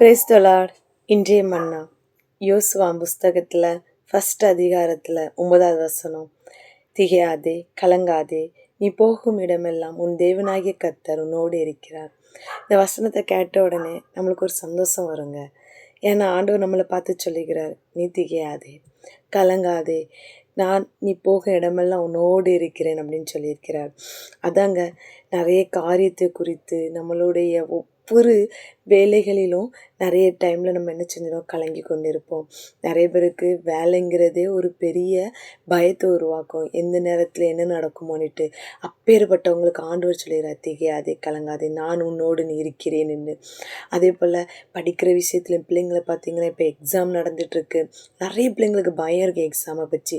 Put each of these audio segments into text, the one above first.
Praise the Lord. இன்றைய மன்னா யோசுவா புஸ்தகத்தில் first அதிகாரத்தில் 9வது வசனம். திகையாதே, கலங்காதே, நீ போகும் இடமெல்லாம் உன் தேவனாகிய கர்த்தர் உன்னோடு இருக்கிறார். இந்த வசனத்தை கேட்ட உடனே நம்மளுக்கு ஒரு சந்தோஷம் வருங்க. ஏன்னா ஆண்டவர் நம்மளை பார்த்து சொல்லுகிறார், நீ திகையாதே, கலங்காதே, நீ போக இடமெல்லாம் உன்னோடு இருக்கிறேன் அப்படின்னு சொல்லியிருக்கிறார். அதாங்க நிறைய காரியத்தை குறித்து நம்மளுடைய ஒவ்வொரு வேலைகளிலும் நிறைய டைமில் நம்ம என்ன செஞ்சிடும், கலங்கி கொண்டு இருப்போம். நிறைய பேருக்கு வேலைங்கிறதே ஒரு பெரிய பயத்தை உருவாக்கும். எந்த நேரத்தில் என்ன நடக்குமோன்னுட்டு. அப்பேற்பட்டவங்களுக்கு ஆண்டவர் சொல்லுகிறார், திகையாதே, கலங்காதே, நான் உன்னோடு நீ இருக்கிறேன் என்று. அதே போல் படிக்கிற விஷயத்துல பிள்ளைங்களை பார்த்தீங்கன்னா, இப்போ எக்ஸாம் நடந்துகிட்ருக்கு. நிறைய பிள்ளைங்களுக்கு பயம் இருக்குது எக்ஸாமை பற்றி.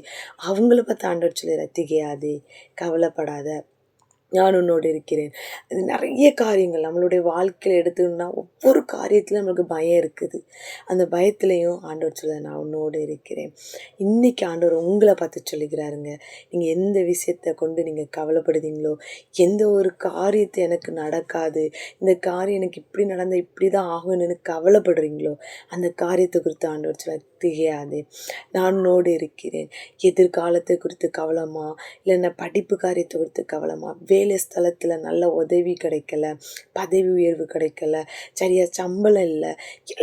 அவங்கள பார்த்து ஆண்டவர் சொல்லுகிறார், திகையாதே, கவலைப்படாத, நான் உன்னோடு இருக்கிறேன். அது நிறைய காரியங்கள் நம்மளுடைய வாழ்க்கையில் எடுத்துக்கிட்டோம்னா ஒவ்வொரு காரியத்திலும் நம்மளுக்கு பயம் இருக்குது. அந்த பயத்துலேயும் ஆண்டவர் சொல்ல, நான் உன்னோடு இருக்கிறேன். இன்றைக்கி ஆண்டவர் உங்களை பார்த்து சொல்லுகிறாருங்க. நீங்கள் எந்த விஷயத்தை கொண்டு நீங்கள் கவலைப்படுதீங்களோ, எந்த ஒரு காரியத்தை எனக்கு நடக்காது, இந்த காரியம் எனக்கு இப்படி நடந்தால் இப்படி தான் ஆகும்னு கவலைப்படுறீங்களோ, அந்த காரியத்தை குறித்து ஆண்டவர் சொல்ல, திகையாதே, நான் உன்னோடு இருக்கிறேன். எதிர்காலத்தை குறித்து கவலைமா, இல்லைன்னா படிப்பு காரியத்தை குறித்து கவலைமா, வேலை ஸ்தலத்தில் நல்ல உதவி கிடைக்கல, பதவி உயர்வு கிடைக்கல, சரியாக சம்பளம் இல்லை,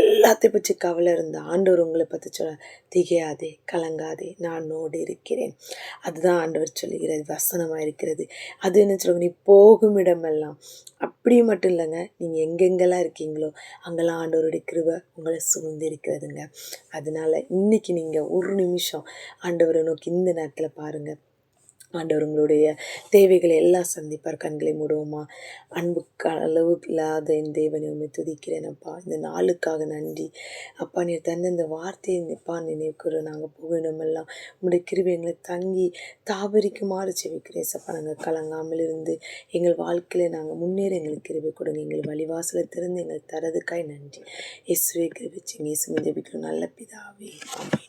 எல்லாத்தையும் பற்றி கவலை இருந்த ஆண்டவர் உங்களை பற்றி சொல்ல, திகையாதே, கலங்காதே, நான் உன்னோடு இருக்கிறேன். அதுதான் ஆண்டவர் சொல்லுகிறது, வசனமாக இருக்கிறது. அது என்ன சொல்லுங்க, நீ போகும் இடமெல்லாம். அப்படி மட்டும் இல்லைங்க, நீங்கள் எங்கெங்கெல்லாம் இருக்கீங்களோ அங்கெல்லாம் ஆண்டவருடைய கிருபை உங்களை சூழ்ந்து இருக்கிறதுங்க. அதனால இன்னைக்கு நீங்கள் ஒரு நிமிஷம் ஆண்டவரை நோக்கி இந்த நேரத்தில் பாருங்கள். ஆண்டவர் உங்களுடைய தேவைகளை எல்லாம் சந்திப்பார். கண்களை மூடுவோமா? அன்புக்கு அளவு இல்லாத என் தேவனை உண்மை துதிக்கிறேன் அப்பா. இந்த நாளுக்காக நன்றி அப்பா. நீ தந்த இந்த வார்த்தையை நிப்பா நினைவுக்குற நாங்கள் போகணுமெல்லாம் உங்களுடைய கிருபை எங்களை தங்கி தாபரிக்குமாறு செவிக்கிறேன் சப்பா. நாங்கள் கலங்காமல் இருந்து எங்கள் வாழ்க்கையில் நாங்கள் முன்னேற எங்களுக்கு கிருபை கொடுங்க. எங்கள் வழிவாசலை திறந்து எங்களை தரதுக்காய் நன்றி. இயேசுவே கிருபை செய்யுங்க. இயேசு ஜெபிக்கிறோம் நல்ல பிதாவே, ஆமென்.